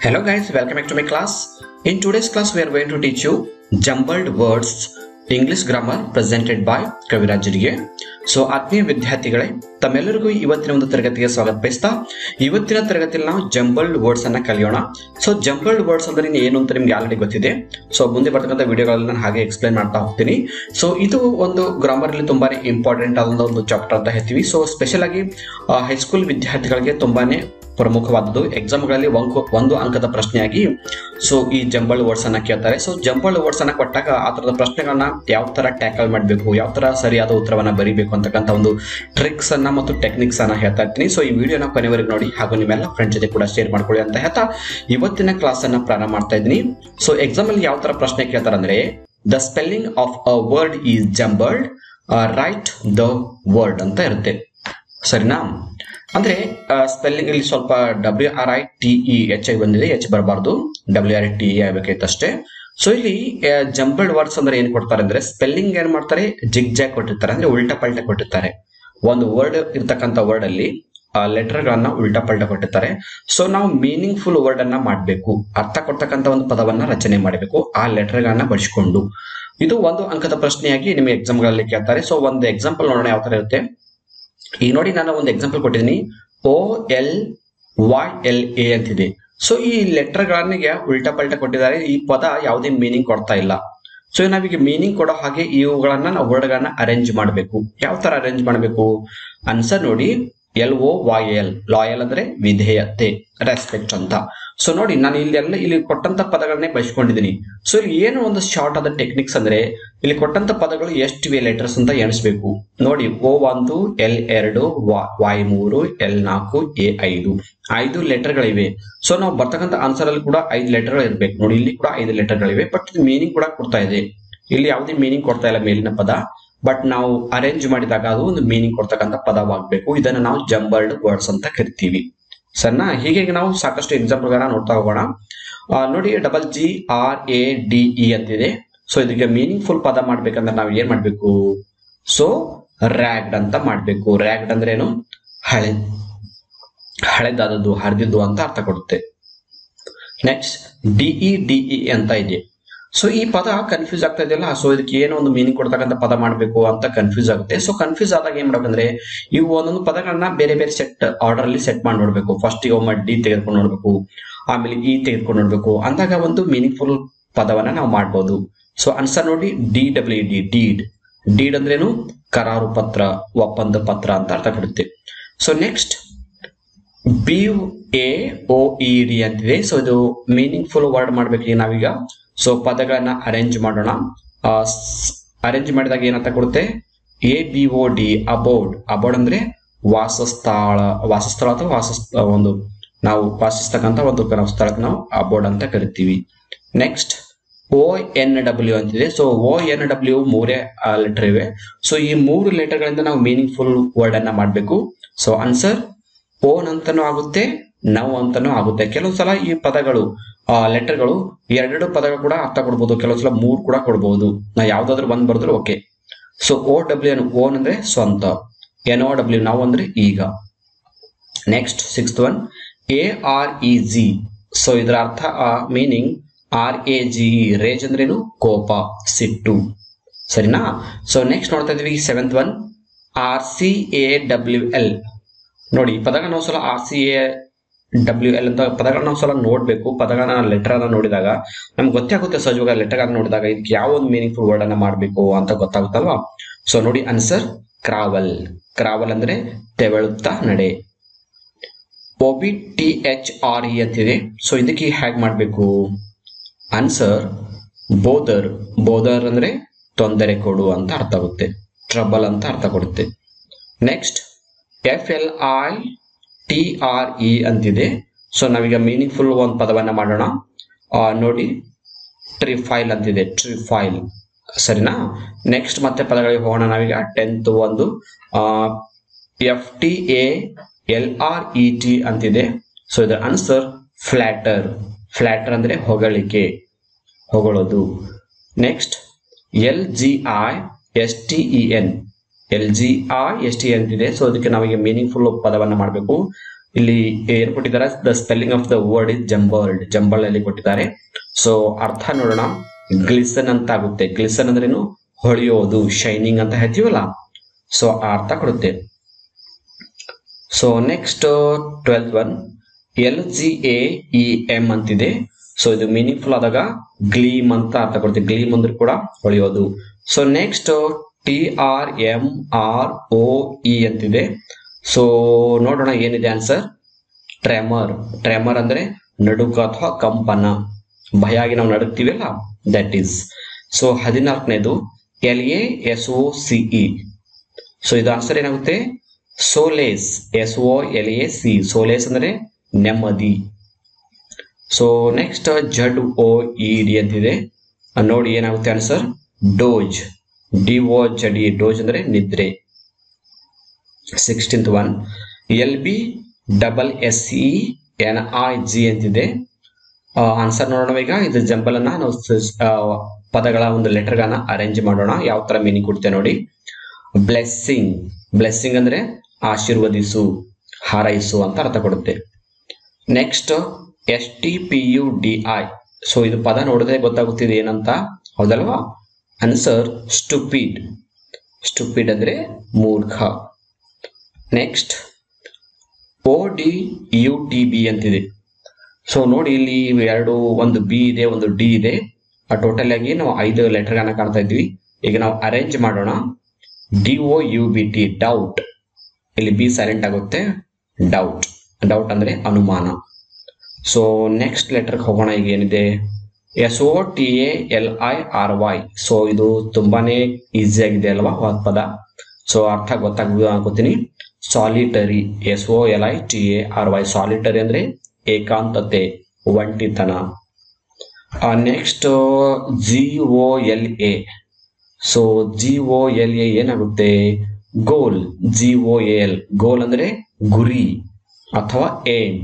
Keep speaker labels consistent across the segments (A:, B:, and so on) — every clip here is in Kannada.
A: Hello guys, welcome back to my class. In today's class we are going to teach you jumbled words English grammar presented by ಕವಿರಾಜರಿಗೆ. ಸೊ ಆತ್ಮೀಯ ವಿದ್ಯಾರ್ಥಿಗಳೇ, ತಮ್ಮೆಲ್ಲರಿಗೂ ಇವತ್ತಿನ ಒಂದು ತರಗತಿಗೆ ಸ್ವಾಗತ ಬಯಸ್ತಾ ಇವತ್ತಿನ ತರಗತಿಯಲ್ಲಿ ನಾವು ಜಂಬಲ್ಡ್ ವರ್ಡ್ಸ್ ಅನ್ನ ಕಲಿಯೋಣ. ಸೊ ಜಂಬಲ್ಡ್ ವರ್ಡ್ಸ್ ಅಂದ್ರೆ ಏನು ಅಂತ ನಿಮ್ಗೆ ಆಲ್ರೆಡಿ ಗೊತ್ತಿದೆ. ಸೊ ಮುಂದೆ ಬರ್ತಕ್ಕಂಥ ವಿಡಿಯೋಗಳಲ್ಲಿ ನಾನು ಹಾಗೆ ಎಕ್ಸ್ಪ್ಲೈನ್ ಮಾಡ್ತಾ ಹೋಗ್ತೀನಿ. ಸೊ ಇದು ಒಂದು ಗ್ರಾಮರ್ ಅಲ್ಲಿ ತುಂಬಾನೇ ಇಂಪಾರ್ಟೆಂಟ್ ಆದ ಒಂದು ಚಾಪ್ಟರ್ ಅಂತ ಹೇಳ್ತೀವಿ. ಸೊ ಸ್ಪೆಷಲ್ ಆಗಿ ಹೈಸ್ಕೂಲ್ ವಿದ್ಯಾರ್ಥಿಗಳಿಗೆ ತುಂಬಾನೇ ಪ್ರಮುಖವಾದದ್ದು. ಎಕ್ಸಾಮ್ಗಳಲ್ಲಿ ಒಂದು ಅಂಕದ ಪ್ರಶ್ನೆಯಾಗಿ ಸೊ ಈ ಜಂಬಲ್ಡ್ ವರ್ಡ್ಸ್ ಅನ್ನ ಕೇಳ್ತಾರೆ. ಸೊ ಜಂಬಲ್ಡ್ ವರ್ಡ್ಸ್ ಅನ್ನ ಕೊಟ್ಟಾಗ ಆ ತರದ ಪ್ರಶ್ನೆಗಳನ್ನ ಯಾವ ತರ ಟ್ಯಾಕಲ್ ಮಾಡಬೇಕು, ಯಾವ ತರ ಸರಿಯಾದ ಉತ್ತರವನ್ನ ಬರೀಬೇಕು ಅಂತಕ್ಕಂಥ ಒಂದು ಟ್ರಿಕ್ಸ್ ಅನ್ನ ಮತ್ತು ಟೆಕ್ನಿಕ್ಸ್ ಅನ್ನ ಹೇಳ್ತಾ ಇರ್ತೀನಿ. ಸೊ ಈ ವಿಡಿಯೋನ ಕೊನೆವರೆಗೆ ನೋಡಿ, ಹಾಗೂ ನಿಮ್ಮೆಲ್ಲ ಫ್ರೆಂಡ್ಸ್ ಜೊತೆ ಕೂಡ ಶೇರ್ ಮಾಡ್ಕೊಳ್ಳಿ ಅಂತ ಹೇಳ್ತಾ ಇವತ್ತಿನ ಕ್ಲಾಸ್ ಅನ್ನ ಪ್ರಾರಂಭ ಮಾಡ್ತಾ ಇದ್ದೀನಿ. ಸೊ ಎಕ್ಸಾಮ್ ಅಲ್ಲಿ ಯಾವ ತರ ಪ್ರಶ್ನೆ ಕೇಳ್ತಾರೆ ಅಂದ್ರೆ, the spelling of a word is jumbled, right the word ಅಂತ ಇರುತ್ತೆ. ಸರಿನಾ? ಅಂದ್ರೆ ಸ್ಪೆಲ್ಲಿಂಗ್ ಇಲ್ಲಿ ಸ್ವಲ್ಪ WRITEH ಬಂದಿದೆ, H ಬರಬಾರ್ದು, WRITE ಆಗ್ಬೇಕಾಯ್ತಷ್ಟೇ. ಸೊ ಇಲ್ಲಿ ಜಂಬಲ್ಡ್ ವರ್ಡ್ಸ್ ಅಂದ್ರೆ ಏನ್ ಕೊಡ್ತಾರೆ ಅಂದ್ರೆ, ಸ್ಪೆಲ್ಲಿಂಗ್ ಏನ್ ಮಾಡ್ತಾರೆ, ಜಿಗ್ ಜಾಗ್ ಕೊಟ್ಟಿರ್ತಾರೆ, ಅಂದ್ರೆ ಉಲ್ಟಾ ಪಲ್ಟಾ ಕೊಟ್ಟಿರ್ತಾರೆ. ಒಂದು ವರ್ಡ್ ಇರ್ತಕ್ಕಂಥ ವರ್ಡ್ ಅಲ್ಲಿ ಲೆಟರ್ ಗಳನ್ನ ಉಲ್ಟಾ ಪಲ್ಟಾ ಕೊಟ್ಟಿರ್ತಾರೆ. ಸೊ ನಾವು ಮೀನಿಂಗ್ಫುಲ್ ವರ್ಡ್ ಅನ್ನ ಮಾಡ್ಬೇಕು, ಅರ್ಥ ಕೊಡ್ತಕ್ಕಂಥ ಒಂದು ಪದವನ್ನ ರಚನೆ ಮಾಡಬೇಕು ಆ ಲೆಟರ್ ಗಳನ್ನ ಬಳಸಿಕೊಂಡು. ಇದು ಒಂದು ಅಂಕದ ಪ್ರಶ್ನೆಯಾಗಿ ನಿಮಗೆ ಎಕ್ಸಾಮ್ ಗಳಲ್ಲಿ ಕೇಳ್ತಾರೆ. ಸೊ ಒಂದು ಎಕ್ಸಾಂಪಲ್ ನೋಡೋಣ ಯಾವ ತರ ಇರುತ್ತೆ. ಈಗ ನೋಡಿ, ನಾನು ಒಂದು ಎಕ್ಸಾಂಪಲ್ ಕೊಟ್ಟಿದ್ದೀನಿ, OLYLA ಅಂತಿದೆ. ಸೊ ಈ ಲೆಟರ್ ಗಳನ್ನ ಉಲ್ಟಾ ಪಲ್ಟಾ ಕೊಟ್ಟಿದ್ದಾರೆ, ಈ ಪದ ಯಾವುದೇ ಮೀನಿಂಗ್ ಕೊಡ್ತಾ ಇಲ್ಲ. ಸೊ ನಾವೀಗ ಮೀನಿಂಗ್ ಕೊಡೋ ಹಾಗೆ ಇವುಗಳನ್ನ ನಾವು ವರ್ಡ್ ಗಳನ್ನ ಅರೇಂಜ್ ಮಾಡಬೇಕು. ಯಾವ ತರ ಅರೇಂಜ್ ಮಾಡಬೇಕು? ಆನ್ಸರ್ ನೋಡಿ, LOYL, ಲಾಯಲ್ ಅಂದ್ರೆ ವಿಧೇಯತೆ, ರೆಸ್ಪೆಕ್ಟ್ ಅಂತ. ಸೊ ನೋಡಿ, ನಾನು ಇಲ್ಲಿ ಕೊಟ್ಟಂತ ಪದಗಳನ್ನೇ ಬಳಸ್ಕೊಂಡಿದ್ದೀನಿ. ಸೊ ಇಲ್ಲಿ ಏನು ಒಂದು ಶಾರ್ಟ್ ಆದ ಟೆಕ್ನಿಕ್ಸ್ ಅಂದ್ರೆ, ಇಲ್ಲಿ ಕೊಟ್ಟಂತ ಪದಗಳು ಎಷ್ಟಿವೆ ಲೆಟರ್ಸ್ ಅಂತ ಎಣಿಸ್ಬೇಕು. ನೋಡಿ, O1, L2, Y3, L4, A5, 5 letter ಗಳಿವೆ. ಸೊ ನಾವು ಬರ್ತಕ್ಕಂಥ ಆನ್ಸರ್ ಅಲ್ಲಿ ಕೂಡ 5 ಲೆಟರ್ ಇರ್ಬೇಕು. ನೋಡಿ, ಇಲ್ಲಿ ಕೂಡ 5 ಲೆಟರ್ ಗಳಿವೆ, ಬಟ್ ಇದು ಮೀನಿಂಗ್ ಕೂಡ ಕೊಡ್ತಾ ಇದೆ. ಇಲ್ಲಿ ಯಾವುದೇ ಮೀನಿಂಗ್ ಕೊಡ್ತಾ ಇಲ್ಲ ಮೇಲಿನ ಪದ, ಬಟ್ ನಾವು ಅರೇಂಜ್ ಮಾಡಿದಾಗ ಅದು ಒಂದು ಮೀನಿಂಗ್ ಕೊಡ್ತಕ್ಕಂಥ ಪದವಾಗಬೇಕು. ಇದನ್ನ ನಾವು ಜಂಬಲ್ಡ್ ವರ್ಡ್ಸ್ ಅಂತ ಕರಿತೀವಿ. ಸರಿನಾ? ಹೀಗೆ ನಾವು ಸಾಕಷ್ಟು ಎಕ್ಸಾಂಪಲ್ ಗಳನ್ನ ನೋಡ್ತಾ ಹೋಗೋಣ. ನೋಡಿ, GRADE ಅಂತಿದೆ. ಸೊ ಇದಕ್ಕೆ ಮೀನಿಂಗ್ ಫುಲ್ ಪದ ಮಾಡ್ಬೇಕಂದ್ರೆ ನಾವು ಏನ್ ಮಾಡ್ಬೇಕು? ಸೊ ರ್ಯಾಗ್ಡ್ ಅಂತ ಮಾಡ್ಬೇಕು. ರ್ಯಾಗ್ಡ್ ಅಂದ್ರೆ ಏನು? ಹಳೆದಾದದ್ದು, ಹರಿದಿದ್ದು ಅಂತ ಅರ್ಥ ಕೊಡುತ್ತೆ. ನೆಕ್ಸ್ಟ್ DEDE ಅಂತ ಇದೆ. ಸೊ ಈ ಪದ ಕನ್ಫ್ಯೂಸ್ ಆಗ್ತಾ ಇದೆಯಲ್ಲ, ಸೊ ಇದಕ್ಕೆ ಏನೋ ಒಂದು ಮೀನಿಂಗ್ ಕೊಡ್ತಕ್ಕಂಥ ಪದ ಮಾಡಬೇಕು ಅಂತ ಕನ್ಫ್ಯೂಸ್ ಆಗುತ್ತೆ. ಸೊ ಕನ್ಫ್ಯೂಸ್ ಆದಾಗ ಏನ್ ಮಾಡ್ಬೇಕಂದ್ರೆ, ಇವು ಒಂದೊಂದು ಪದಗಳನ್ನ ಬೇರೆ ಬೇರೆ ಸೆಟ್ ಆರ್ಡರ್ ಅಲ್ಲಿ ಸೆಟ್ ಮಾಡಿ ನೋಡ್ಬೇಕು. ಫಸ್ಟ್ ಒಮ್ಮೆ D ತೆಗೆದುಕೊಂಡು ನೋಡ್ಬೇಕು, ಆಮೇಲೆ E ತೆಗೆದುಕೊಂಡು ನೋಡ್ಬೇಕು. ಅಂದಾಗ ಒಂದು ಮೀನಿಂಗ್ಫುಲ್ ಪದವನ್ನ ನಾವು ಮಾಡ್ಬೋದು. ಸೊ ಆನ್ಸರ್ ನೋಡಿ, DEED, ಡೀಡ್. ಡೀಡ್ ಅಂದ್ರೇನು? ಕರಾರು ಪತ್ರ, ಒಪ್ಪಂದ ಪತ್ರ ಅಂತ ಅರ್ಥ ಕೊಡುತ್ತೆ. ಸೊ ನೆಕ್ಸ್ಟ್ BAOED ಅಂತಿದೆ. ಸೊ ಇದು ಮೀನಿಂಗ್ಫುಲ್ ವರ್ಡ್ ಮಾಡ್ಬೇಕು ನಾವೀಗ. ಸೊ ಪದಗಳನ್ನ ಅರೇಂಜ್ ಮಾಡೋಣ. ಅರೇಂಜ್ ಮಾಡಿದಾಗ ಏನಂತ ಕೊಡುತ್ತೆ? ABOD, ಅಬೋರ್ಡ್. ಅಬೋರ್ಡ್ ಅಂದ್ರೆ ವಾಸಸ್ಥಳ ಅಥವಾ ಒಂದು ನಾವು ವಾಸಿಸ್ತಕ್ಕಂಥ ಒಂದು ಸ್ಥಳಕ್ಕೆ ನಾವು ಅಬೋರ್ಡ್ ಅಂತ ಕರಿತೀವಿ. ನೆಕ್ಸ್ಟ್ ONW ಅಂತಿದೆ. ಸೊ ONW 3 ಲೆಟರ್ ಇವೆ. ಸೊ ಈ 3 ಲೆಟರ್ ಗಳಿಂದ ನಾವು ಮೀನಿಂಗ್ಫುಲ್ ವರ್ಡ್ ಅನ್ನ ಮಾಡ್ಬೇಕು. ಸೊ ಆನ್ಸರ್ ಓನ್ ಅಂತಾನೂ ಆಗುತ್ತೆ, ನವ್ ಅಂತಾನೂ ಆಗುತ್ತೆ. ಕೆಲವೊಂದ್ಸಲ ಈ ಪದಗಳು ಲೆಟರ್ಗಳು 2 ಪದಗಳು ಕೂಡ ಅರ್ಥ ಕೊಡ್ಬೋದು, ಕೆಲವೊಂದ್ಸಲ 3 ಕೂಡ ಕೊಡ್ಬೋದು. ನಾ ಯಾವ್ದಾದ್ರು ಒಂದ್ ಬರೆದ್ರು ಓಕೆ. ಸೊ OWN, ಓನ್ ಅಂದ್ರೆ ಸ್ವಂತ, NOW ನಾವು ಅಂದ್ರೆ ಈಗ. Next 6th one AREG. So ಇದರ ಅರ್ಥ ಮೀನಿಂಗ್ RAGE, ರೇಜ್ ಅಂದ್ರೇನು? ಕೋಪ, ಸಿಟ್ಟು. ಸರಿನಾ? ಸೊ ನೆಕ್ಸ್ಟ್ ನೋಡ್ತಾ ಇದೀವಿ 7th ಒನ್ RCAWL. ನೋಡಿ, ಪದಗಳನ್ನ ನಾವು ಸಲ RCAWL ಅಂತ ಪದಗಳನ್ನ ನಾವು ಸಲ ನೋಡ್ಬೇಕು. ಪದಗಳನ್ನ ಲೆಟರ್ ಅನ್ನ ನೋಡಿದಾಗ ನಮ್ಗೆ ಗೊತ್ತಾಗುತ್ತೆ ಸಹಜವಾಗ. ಲೆಟರ್ ಅನ್ನ ನೋಡಿದಾಗ ಇದಕ್ಕೆ ಯಾವ ಒಂದು ಮೀನಿಂಗ್ಫುಲ್ ವರ್ಡ್ ಅನ್ನ ಮಾಡ್ಬೇಕು ಅಂತ ಗೊತ್ತಾಗುತ್ತಲ್ವಾ. ಸೊ ನೋಡಿ, ಆನ್ಸರ್ ಕ್ರಾವಲ್. ಕ್ರಾವಲ್ ಅಂದ್ರೆ ತೆವಳುತ್ತಾ ನಡೆ. OBTHRE ಅಂತಿದೆ. ಸೊ ಇದಕ್ಕೆ ಹೇಗ್ ಮಾಡ್ಬೇಕು? ಆನ್ಸರ್ ಬೋದರ್. ಬೋದರ್ ಅಂದ್ರೆ ತೊಂದರೆ ಕೊಡು ಅಂತ ಅರ್ಥ ಆಗುತ್ತೆ, ಟ್ರಬಲ್ ಅಂತ ಅರ್ಥ ಕೊಡುತ್ತೆ. ನೆಕ್ಸ್ಟ್ FLITRE ಅಂತಿದೆ. ಸೊ ನಾವೀಗ ಮೀನಿಂಗ್ಫುಲ್ ಒಂದು ಪದವನ್ನ ಮಾಡೋಣ. ನೋಡಿ, ಟ್ರಿಫೈಲ್ ಅಂತಿದೆ, ಟ್ರಿಫೈಲ್. ಸರಿನಾ? ನೆಕ್ಸ್ಟ್ ಮತ್ತೆ ಪದಗಳಿಗೆ ಹೋಗೋಣ ನಾವೀಗ. 10th ಒಂದು FTALRET ಅಂತಿದೆ. ಸೊ ಇದರ ಆನ್ಸರ್ ಫ್ಲಾಟರ್. ಫ್ಲಾಟರ್ ಅಂದ್ರೆ ಹೊಗಳಿಕೆ, ಹೊಗಳೋದು. ನೆಕ್ಸ್ಟ್ LGISTEN, LGISTEN ಅಂತಿದೆ. ಸೊ ಅದಕ್ಕೆ ನಾವೀಗ ಮೀನಿಂಗ್ಫುಲ್ ಪದವನ್ನ ಮಾಡಬೇಕು. ಇಲ್ಲಿ ಏನು ಕೊಟ್ಟಿದ್ದಾರೆ, the spelling of the word is jumbled, jumble ಅಲ್ಲಿ ಕೊಟ್ಟಿದ್ದಾರೆ. ಸೊ ಅರ್ಥ ನೋಡೋಣ. ಗ್ಲಿಸನ್ ಅಂತ ಆಗುತ್ತೆ. ಗ್ಲಿಸನ್ ಅಂದ್ರೇನು, ಹೊಳೆಯೋದು, ಶೈನಿಂಗ್ ಅಂತ ಹೇಳ್ತೀವಲ್ಲ, ಸೊ ಆ ಅರ್ಥ ಕೊಡುತ್ತೆ. So next 12th one, LGAEM ಅಂತಿದೆ. ಸೊ ಇದು ಮೀನಿಂಗ್ಫುಲ್ ಆದಾಗ ಗ್ಲೀಮ್ ಅಂತ ಅರ್ಥ ಕೊಡುತ್ತೆ. ಗ್ಲೀಮ್ ಅಂದ್ರೆ ಕೂಡ ಹೊಳೆಯೋದು. ಸೊ ನೆಕ್ಸ್ಟ್ TRMROE ಅಂತಿದೆ. ಸೊ ನೋಡೋಣ ಏನಿದೆ ಆನ್ಸರ್. ಟ್ರೆಮರ್. ಟ್ರೆಮರ್ ಅಂದ್ರೆ ನಡುಕ ಅಥವಾ ಕಂಪನ, ಭಯ ಆಗಿ ನಾವು ನಡುಕ್ತೀವಲ್ಲ, ದಟ್ ಈಸ್. ಸೊ 14ನೇದು LASOCE. ಸೊ ಇದು ಆನ್ಸರ್ ಏನಾಗುತ್ತೆ, ಸೋಲೇಸ್. SOLAC. ಸೋಲೇಸ್ ಅಂದ್ರೆ ನೆಮ್ಮದಿ. ಸೊ ನೆಕ್ಸ್ಟ್ ZOED ಅಂತಿದೆ. ನೋಡಿ ಏನಾಗುತ್ತೆ ಆನ್ಸರ್, ಡೋಜ್. DOJD. ಡೋಜ್ ಅಂದ್ರೆ ನಿದ್ರೆ. 16th ಒನ್, LBSSENIG ಅಂತಿದೆ. ಆನ್ಸರ್ ನೋಡೋಣ ಈಗ. ಇದು ಜಂಬಲ್ ಅನ್ನ ನಾವು ಪದಗಳ ಒಂದು ಲೆಟರ್ ಗಳನ್ನ ಅರೇಂಜ್ ಮಾಡೋಣ. ಯಾವ ತರ ಮೀನಿಂಗ್ ಕೊಡ್ತೇವೆ ನೋಡಿ. ಬ್ಲೆಸ್ಸಿಂಗ್. ಬ್ಲೆಸ್ಸಿಂಗ್ ಅಂದ್ರೆ ಆಶೀರ್ವದಿಸು, ಹಾರೈಸು ಅಂತ ಅರ್ಥ ಕೊಡುತ್ತೆ. Next STPUDI. ಸೊ ಇದು ಪದ ನೋಡಿದ್ರೆ ಗೊತ್ತಾಗುತ್ತಿದೆ ಏನಂತ, ಹೌದಲ್ವಾ? Answer stupid. ಸ್ಟುಪಿಡ್ ಅಂದ್ರೆ ಮೂರ್ಖ. ನೆಕ್ಸ್ಟ್ ODUTB ಅಂತಿದೆ. ಸೊ ನೋಡಿ ಇಲ್ಲಿ ಒಂದು ಬಿ ಇದೆ, ಒಂದು ಡಿ ಇದೆ. ಟೋಟಲ್ ಆಗಿ ನಾವು 5 ಲೆಟರ್ ಗಳನ್ನ ಕಾಣ್ತಾ ಇದ್ವಿ. ಈಗ ನಾವು ಅರೇಂಜ್ ಮಾಡೋಣ. DOUBT, doubt. ಇಲ್ಲಿ ಬಿ ಸೈಲೆಂಟ್ ಆಗುತ್ತೆ. ಡೌಟ್. ಡೌಟ್ ಅಂದ್ರೆ ಅನುಮಾನ. ಸೊ ನೆಕ್ಸ್ಟ್ ಲೆಟರ್ ಹೋಗೋಣ. ಈಗ ಏನಿದೆ, SOTALIRY. ಸೊ ಇದು ತುಂಬಾನೇ ಈಸಿ ಆಗಿದೆ ಅಲ್ವಾ ಪದ. ಸೊ ಅರ್ಥ ಗೊತ್ತಾಗ್ಬೋದು ಅನ್ಕೋತೀನಿ. ಸಾಲಿಟರಿ. SOLITARY. ಸಾಲಿಟರಿ ಅಂದ್ರೆ ಏಕಾಂತತೆ, ಒಂಟಿತನ. Next GOLA. ಸೊ GOLA ಏನಾಗುತ್ತೆ, ಗೋಲ್. GOAL. ಗೋಲ್ ಅಂದ್ರೆ ಗುರಿ ಅಥವಾ ಏಮ್.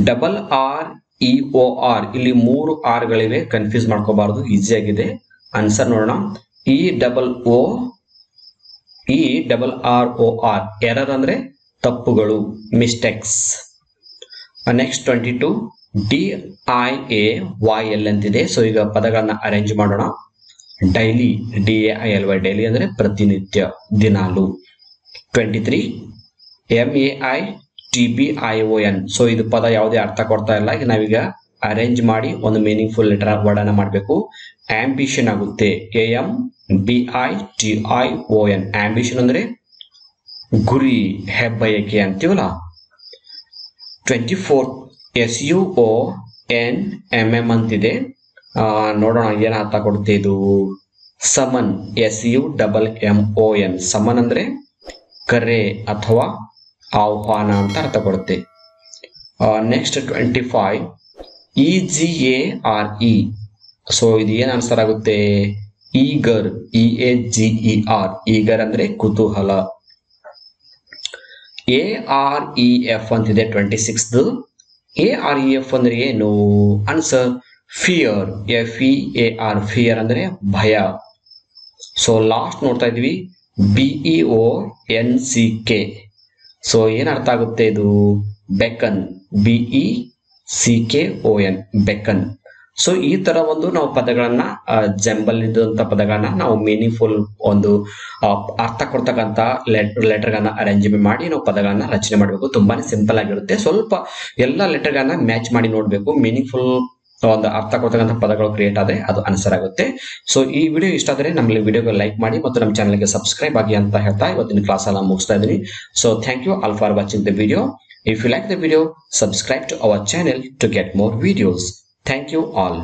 A: RREOR. ಇಲ್ಲಿ 3 R ಗಳಿವೆ, ಕನ್ಫ್ಯೂಸ್ ಮಾಡ್ಕೋಬಾರ್ದು, ಈಸಿ ಆಗಿದೆ. ಆನ್ಸರ್ ನೋಡೋಣ. ERROR. ಎರರ್ ಅಂದ್ರೆ ತಪ್ಪುಗಳು, ಮಿಸ್ಟೇಕ್ಸ್. ನೆಕ್ಸ್ಟ್ 22 DIAYL ಅಂತಿದೆ. ಸೊ ಈಗ ಪದಗಳನ್ನ ಅರೇಂಜ್ ಮಾಡೋಣ. ಡೈಲಿ. DAILY. ಡೈಲಿ ಅಂದ್ರೆ ಪ್ರತಿನಿತ್ಯ, ದಿನಾಲು. 23 MAITBION. ಸೊ ಇದು ಪದ ಯಾವುದೇ ಅರ್ಥ ಕೊಡ್ತಾ ಇಲ್ಲ. ಈಗ ನಾವೀಗ ಅರೇಂಜ್ ಮಾಡಿ ಒಂದು ಮೀನಿಂಗ್ಫುಲ್ ಲೆಟರ್ ವರ್ಡ್ ಅನ್ನ ಮಾಡಬೇಕು. ಆಂಬಿಷನ್ ಆಗುತ್ತೆ. AMBITION. ಆಂಬಿಷನ್ ಅಂದ್ರೆ ಗುರಿ, ಹೆಬ್ಬಯಕೆ ಅಂತೀವಲ್ಲ. 24 SUONMM ಅಂತಿದೆ. ನೋಡೋಣ ಏನ್ ಅರ್ಥ ಕೊಡುತ್ತೆ ಇದು. ಸಮನ್. SUMMON. ಸಮನ್ ಅಂದ್ರೆ ಕರೆ ಅಥವಾ ಆಹ್ವಾನ ಅಂತ ಅರ್ಥ ಕೊಡುತ್ತೆ. Next 25 EGARE. ಸೊ ಇದು ಏನ್ ಆನ್ಸರ್ ಆಗುತ್ತೆ, ಈಗರ್. EAGER. ಈಗರ್ ಅಂದ್ರೆ ಕುತೂಹಲ. AREF ಅಂತಿದೆ. 26th AREF ಅಂದ್ರೆ ಏನು, ಆನ್ಸರ್ ಫಿಯರ್. FEAR. ಫಿಯರ್ ಅಂದ್ರೆ ಭಯ. ಸೊ ಲಾಸ್ಟ್ ನೋಡ್ತಾ ಇದೀವಿ BEONCK. ಸೊ ಏನ್ ಅರ್ಥ ಆಗುತ್ತೆ ಇದು, ಬೆಕನ್. BECKON. ಬೆಕನ್. ಸೊ ಈ ತರ ಒಂದು ನಾವು ಪದಗಳನ್ನ, ಜಂಬಲ್ ಇದ್ದಂತ ಪದಗಳನ್ನ ನಾವು ಮೀನಿಂಗ್ಫುಲ್ ಒಂದು ಅರ್ಥ ಕೊಡ್ತಕ್ಕಂತ ಲೆಟರ್ ಗಳನ್ನ ಅರೇಂಜ್ ಮಾಡಿ ನಾವು ಪದಗಳನ್ನ ರಚನೆ ಮಾಡಬೇಕು. ತುಂಬಾನೇ ಸಿಂಪಲ್ ಆಗಿರುತ್ತೆ. ಸ್ವಲ್ಪ ಎಲ್ಲ ಲೆಟರ್ ಗಳನ್ನ ಮ್ಯಾಚ್ ಮಾಡಿ ನೋಡ್ಬೇಕು. ಮೀನಿಂಗ್ಫುಲ್ ಒಂದು ಅರ್ಥ ಕೊಡ್ತಕ್ಕಂಥ ಪದಗಳು ಕ್ರಿಯೇಟ್ ಆದ್ರೆ ಅದು ಆನ್ಸರ್ ಆಗುತ್ತೆ. ಸೊ ಈ ವಿಡಿಯೋ ಇಷ್ಟ ಆದರೆ ನಮ್ಮ ವಿಡಿಯೋಗೆ ಲೈಕ್ ಮಾಡಿ ಮತ್ತು ನಮ್ಮ ಚಾನಲ್ಗೆ ಸಬ್ಸ್ಕ್ರೈಬ್ ಆಗಿ ಅಂತ ಹೇಳ್ತಾ ಇವತ್ತಿನ ಕ್ಲಾಸ್ ಎಲ್ಲ ಮುಗಿಸ್ತಾ ಇದ್ದೀನಿ. So thank you all for watching the video. If you like the video, subscribe to our channel to get more videos. Thank you all.